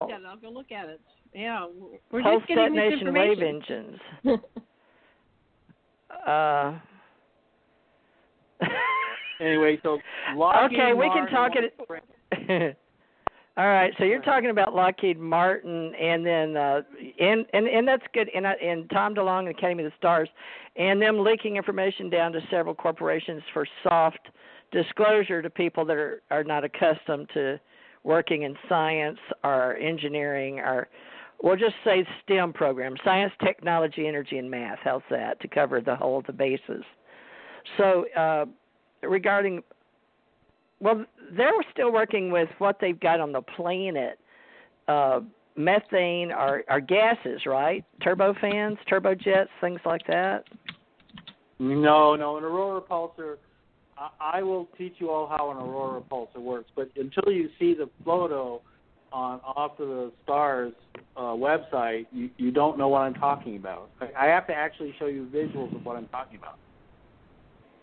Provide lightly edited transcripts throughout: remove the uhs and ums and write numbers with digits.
looked at it. I'll go look at it. Yeah, we're Pulse just getting this detonation wave information. engines. Anyway, so Lockheed okay, we Martin can talk it. All right, so you're talking about Lockheed Martin, and then and that's good. And Tom DeLonge and Academy of the Stars, and them leaking information down to several corporations for soft disclosure to people that are not accustomed to working in science or engineering or, we'll just say STEM programs: science, technology, energy, and math. How's that, to cover the whole of the bases? So regarding, well, they're still working with what they've got on the planet, methane or gases, right? Turbofans, turbojets, things like that? No, an aurora repulsor, I will teach you all how an aurora repulsor works, but until you see the photo off of the Stars website, you don't know what I'm talking about. I have to actually show you visuals of what I'm talking about.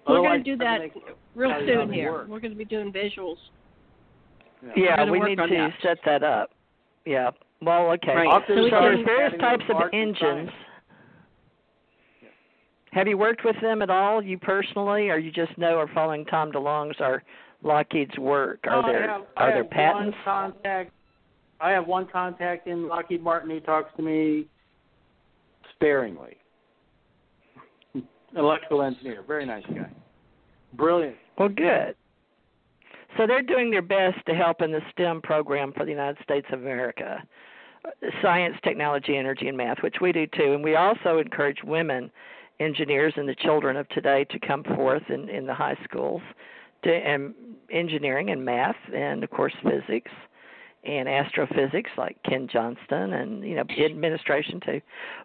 We're going to do that real soon here. We're going to be doing visuals. Yeah, we need to set that up. Yeah. Well, okay. Right. So there's various types of engines. Have you worked with them at all, you personally, or you just know or following Tom DeLonge's or Lockheed's work? Are there patents? I have one contact in Lockheed Martin who talks to me sparingly. Electrical engineer, very nice guy. Brilliant. Well, good. So they're doing their best to help in the STEM program for the United States of America. Science, technology, energy, and math, which we do too. And we also encourage women engineers and the children of today to come forth in the high schools to engineering and math and, of course, physics and astrophysics, like Ken Johnston, and administration too.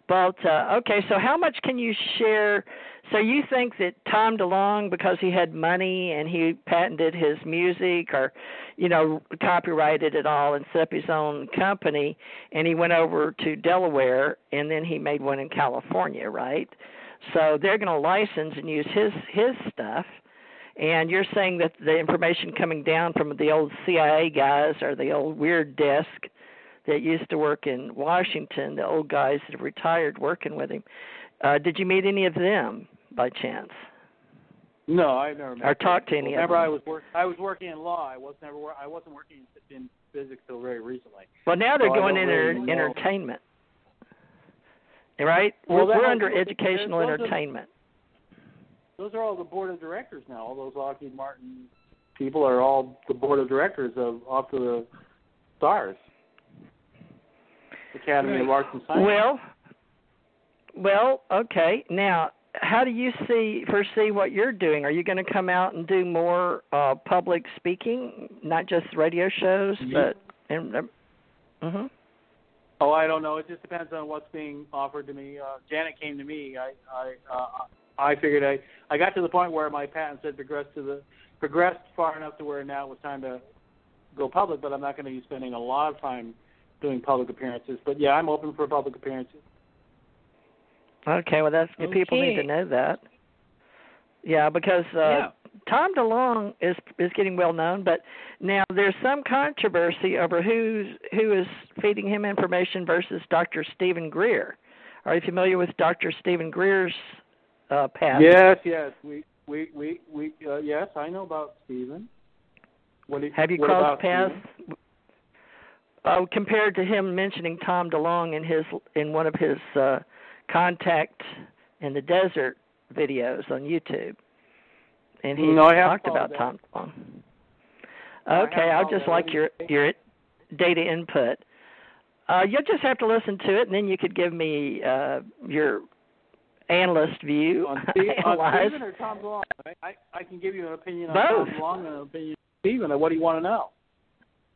But okay, so how much can you share? So you think that Tom DeLonge, because he had money and he patented his music or copyrighted it all and set up his own company, and he went over to Delaware and then he made one in California, right? So they're going to license and use his stuff. And you're saying that the information coming down from the old CIA guys or the old weird desk that used to work in Washington, the old guys that have retired working with him, did you meet any of them by chance? No, I never met or talked to any of them. I was working in law. I wasn't working in physics till very recently. Well, now they're going into entertainment, right? Well, we're under educational entertainment. Those are all the board of directors now. All those Lockheed Martin people are all the board of directors off to the Stars. Academy of Arts and Sciences. Well, okay. Now, how do you foresee what you're doing? Are you going to come out and do more public speaking, not just radio shows, but? Oh, I don't know. It just depends on what's being offered to me. Janet came to me. I figured I got to the point where my patents had progressed far enough to where now it was time to go public, but I'm not going to be spending a lot of time doing public appearances. But, yeah, I'm open for public appearances. Okay, well, people need to know that. Yeah, because Tom DeLonge is getting well known, but now there's some controversy over who is feeding him information versus Dr. Stephen Greer. Are you familiar with Dr. Stephen Greer's path? Yes, yes, I know about Stephen. Have you crossed paths? Compared to him mentioning Tom DeLonge in one of his Contact in the Desert videos on YouTube, and he talked about Tom DeLonge. Okay, I'll just like your data input. You'll just have to listen to it, and then you could give me your analyst view. On Stephen or Tom DeLonge? I can give you an opinion on Tom DeLonge and an opinion on Stephen. What do you want to know?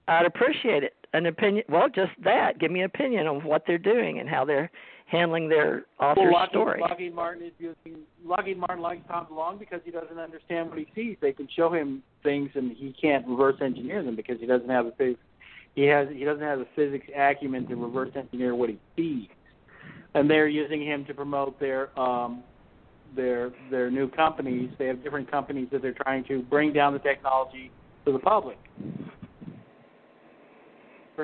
I'd appreciate it. An opinion. Well, just that. Give me an opinion on what they're doing and how they're handling their author's story. Lockheed Martin likes Tom DeLonge because he doesn't understand what he sees. They can show him things and he can't reverse engineer them because he doesn't have he doesn't have the physics acumen to reverse engineer what he sees. And they're using him to promote their new companies. They have different companies that they're trying to bring down the technology to the public.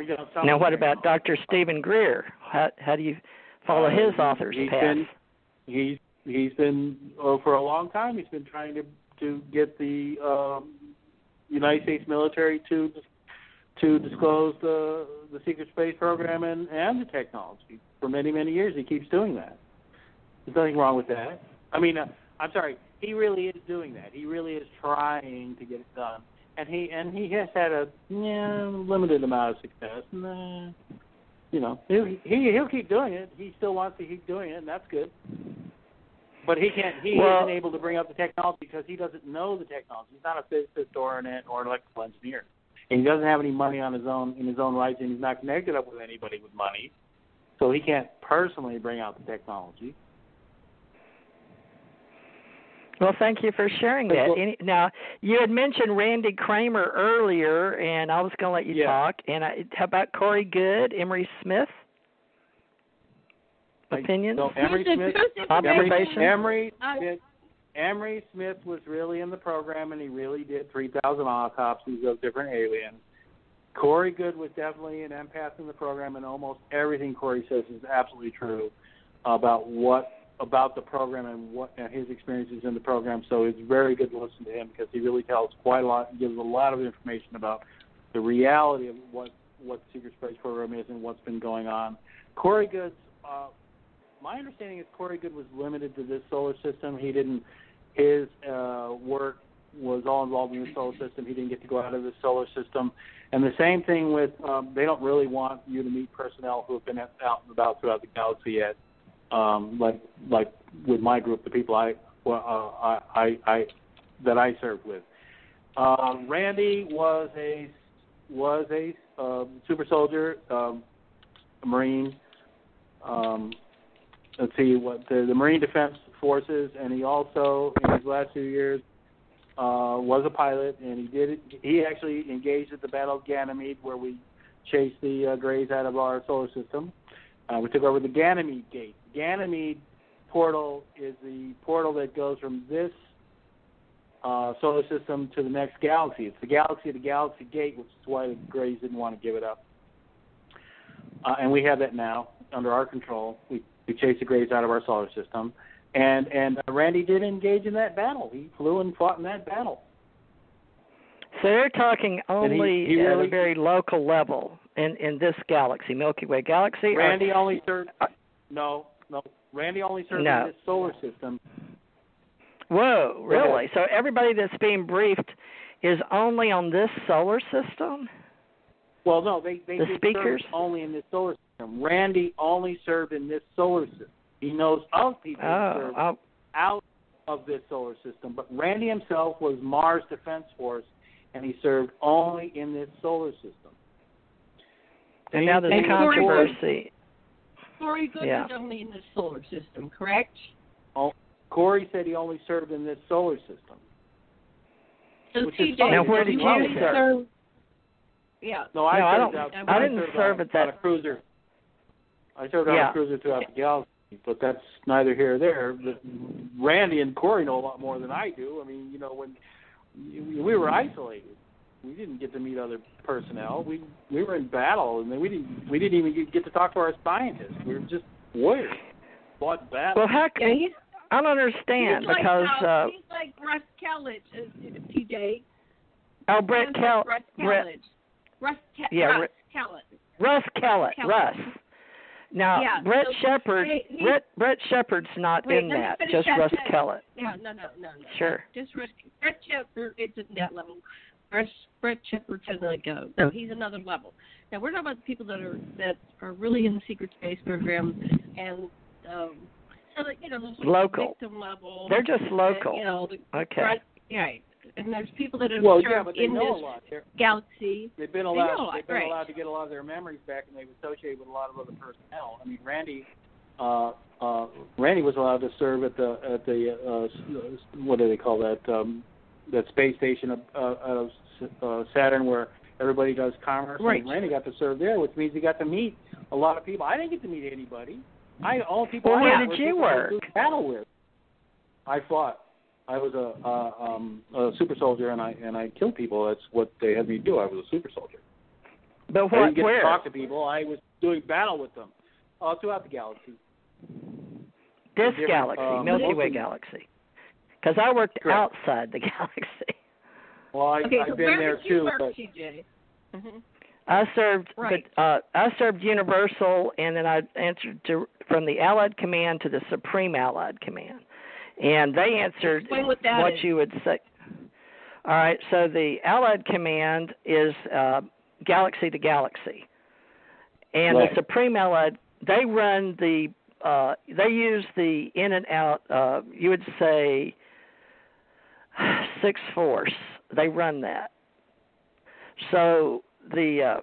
brings out some. Now, what about Dr. Stephen Greer? How do you follow his author's path? He's been for a long time. He's been trying to get the United States military to disclose the secret space program and the technology for many, many years. He keeps doing that. There's nothing wrong with that. I mean, I'm sorry. He really is doing that. He really is trying to get it done, and he has had a limited amount of success. And, he'll keep doing it. He still wants to keep doing it, and that's good. But he can't. He isn't able to bring up the technology because he doesn't know the technology. He's not a physicist or an electrical engineer, and he doesn't have any money on his own in his own rights, and he's not connected up with anybody with money, so he can't personally bring out the technology. Well, thank you for sharing that. Now, you had mentioned Randy Kramer earlier, and I was going to let you talk. And how about Corey Good, Emery Smith? Opinions? So Emery Smith, observations? Emery Smith was really in the program, and he really did 3,000 autopsies of different aliens. Corey Good was definitely an empath in the program, and almost everything Corey says is absolutely true about the program and his experiences in the program. So it's very good to listen to him because he really tells quite a lot, gives a lot of information about the reality of what the secret space program is and what's been going on. Corey Good's my understanding is Corey Good was limited to this solar system. His work was all involved in the solar system. He didn't get to go out of the solar system. And the same thing with they don't really want you to meet personnel who have been out and about throughout the galaxy yet. Like with my group, the people that I served with. Randy was a super soldier, a Marine. Let's see what the Marine Defense Forces, and he also in his last few years was a pilot, and he actually engaged at the Battle of Ganymede, where we chased the Greys out of our solar system. We took over the Ganymede Gate. Ganymede portal is the portal that goes from this solar system to the next galaxy. It's the Galaxy to Galaxy Gate, which is why the Greys didn't want to give it up. And we have that now under our control. We chased the Greys out of our solar system. And Randy did engage in that battle. He flew and fought in that battle. So they're talking only at a very local level in this galaxy, Milky Way galaxy? Randy only served... No. Randy only served in this solar system. Whoa, really? So everybody that's being briefed is only on this solar system? Well, no, they speakers served only in this solar system. Randy only served in this solar system. He knows of people who served out of this solar system, but Randy himself was Mars Defense Force, and he served only in this solar system. And now there's controversy. Corey Good is only in this solar system, correct? Oh, Corey said he only served in this solar system. So now, where did you serve? Yeah. No, I didn't serve at that. On a cruiser. I served on a cruiser throughout the galaxy, but that's neither here nor there. But Randy and Corey know a lot more than I do. I mean, when we were isolated, we didn't get to meet other personnel. We were in battle, and we didn't even get to talk to our scientists. We were just warriors. Fought battle. Well, heck, I don't understand because he's like Russ Kellett, TJ. Oh, Brett Kellett. Russ Kellett. Russ. Now, Brett Shepard's not in that. Just Russ Kellett. No. Sure. Just Russ. Brett Shepard isn't that level. Brett Shepard doesn't go. No, he's another level. Now we're talking about the people that are really in the secret space program, and so that there's local victim level. They're just local. Okay. And there's people that have served in this galaxy. They've been allowed to get a lot of their memories back, and they've associated with a lot of other personnel. I mean, Randy was allowed to serve at the what do they call that? That space station of Saturn where everybody does commerce. Right. And Randy got to serve there, which means he got to meet a lot of people. I didn't get to meet anybody. All people. Well, where did you work? Battle with. I fought. I was a super soldier, and I killed people. That's what they had me do. I was a super soldier. But I didn't get where? to talk to people. I was doing battle with them throughout the galaxy. This galaxy, Milky Way galaxy. Because I worked outside the galaxy. Well, I've been there too. Work, but TJ? Mm-hmm. I served, right. I served Universal, and then I answered from the Allied Command to the Supreme Allied Command, and they answered what you would say. All right, so the Allied Command is galaxy to galaxy, and the Supreme Allied, they run the, they use the in and out. You would say Sixth Force. They run that. So the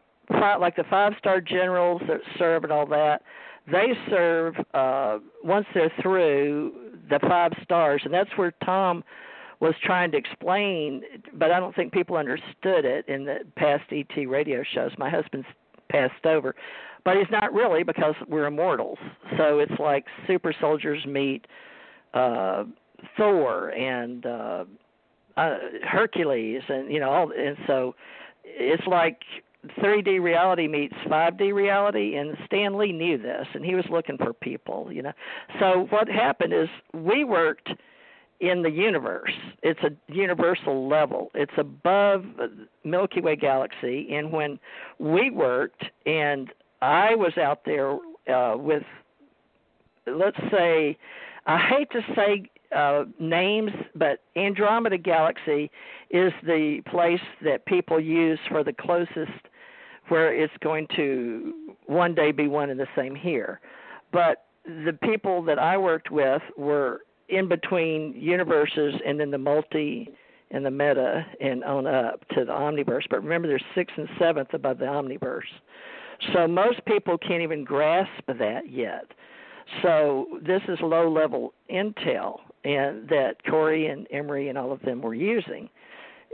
like the 5-star generals that serve and all that, they serve once they're through the 5 stars, and that's where Tom was trying to explain, but I don't think people understood it in the past ET radio shows. My husband's passed over, but he's not really, because we're immortals. So it's like super soldiers meet Thor and Hercules, and all, and so it's like 3D reality meets 5D reality, and Stan Lee knew this, and he was looking for people, So what happened is we worked in the universe. It's a universal level. It's above Milky Way galaxy, and when we worked, and I was out there with, let's say, I hate to say names, but Andromeda Galaxy is the place that people use for the closest, where it's going to one day be one and the same here. But the people that I worked with were in between universes and then the multi and the meta and on up to the omniverse. But remember, there's 6th and 7th above the omniverse. So most people can't even grasp that yet. So this is low-level intel, and that Corey and Emery and all of them were using.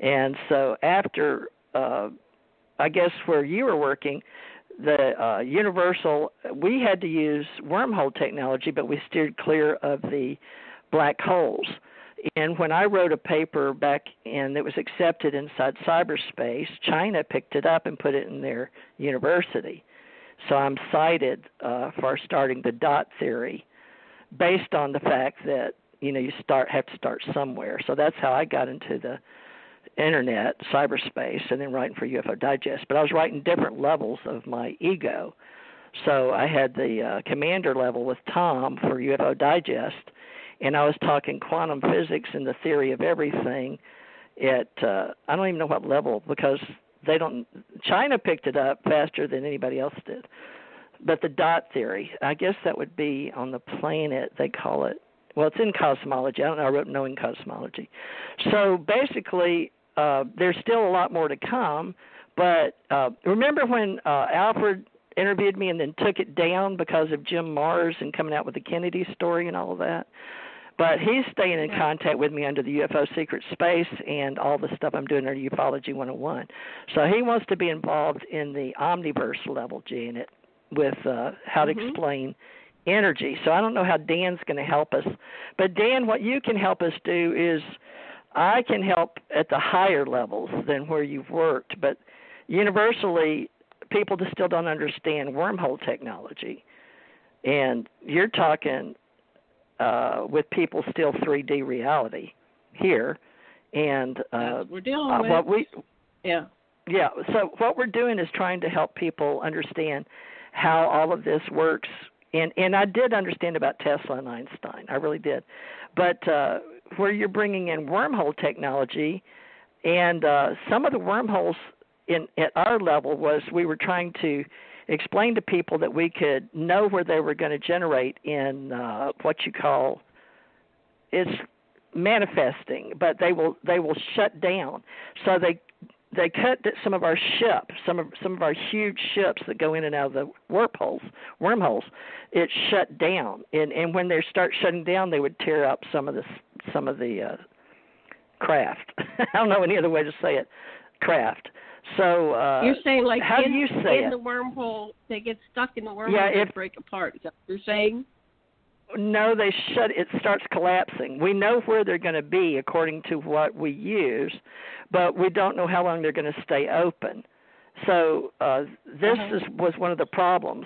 And so after, I guess where you were working, the Universal, we had to use wormhole technology, but we steered clear of the black holes. And when I wrote a paper back and it was accepted inside cyberspace, China picked it up and put it in their university. So I'm cited for starting the dot theory based on the fact that, you have to start somewhere. So that's how I got into the internet, cyberspace, and then writing for UFO Digest. But I was writing different levels of my ego. So I had the commander level with Tom for UFO Digest, and I was talking quantum physics and the theory of everything at, I don't even know what level, because China picked it up faster than anybody else did. But the dot theory, I guess that would be on the planet, they call it. Well, it's in cosmology. I don't know. I wrote Knowing Cosmology. So basically, there's still a lot more to come. But remember when Alfred interviewed me and then took it down because of Jim Mars and coming out with the Kennedy story and all of that? But he's staying in contact with me under the UFO SecretSpace and all the stuff I'm doing under Ufology 101. So he wants to be involved in the omniverse level, Janet, with how to explain energy. So I don't know how Dan's going to help us. But Dan, what you can help us do is I can help at the higher levels than where you've worked. But universally, people just still don't understand wormhole technology. And you're talking with people still 3D reality here. And we're dealing with Yeah. So what we're doing is trying to help people understand how all of this works. And I did understand about Tesla and Einstein. I really did. But where you're bringing in wormhole technology, and some of the wormholes at our level was we were trying to explain to people that we could know where they were going to generate in what you call, it's manifesting, but they will shut down. So they cut some of our ships, some of our huge ships that go in and out of the wormholes. It shut down, and when they start shutting down, they would tear up some of the craft. I don't know any other way to say it, craft. So you're saying like how do you say in it? the wormhole, they get stuck in the wormhole and break apart. Is that what you're saying? No, it starts collapsing. We know where they're going to be according to what we use, but we don't know how long they're going to stay open. So this was one of the problems.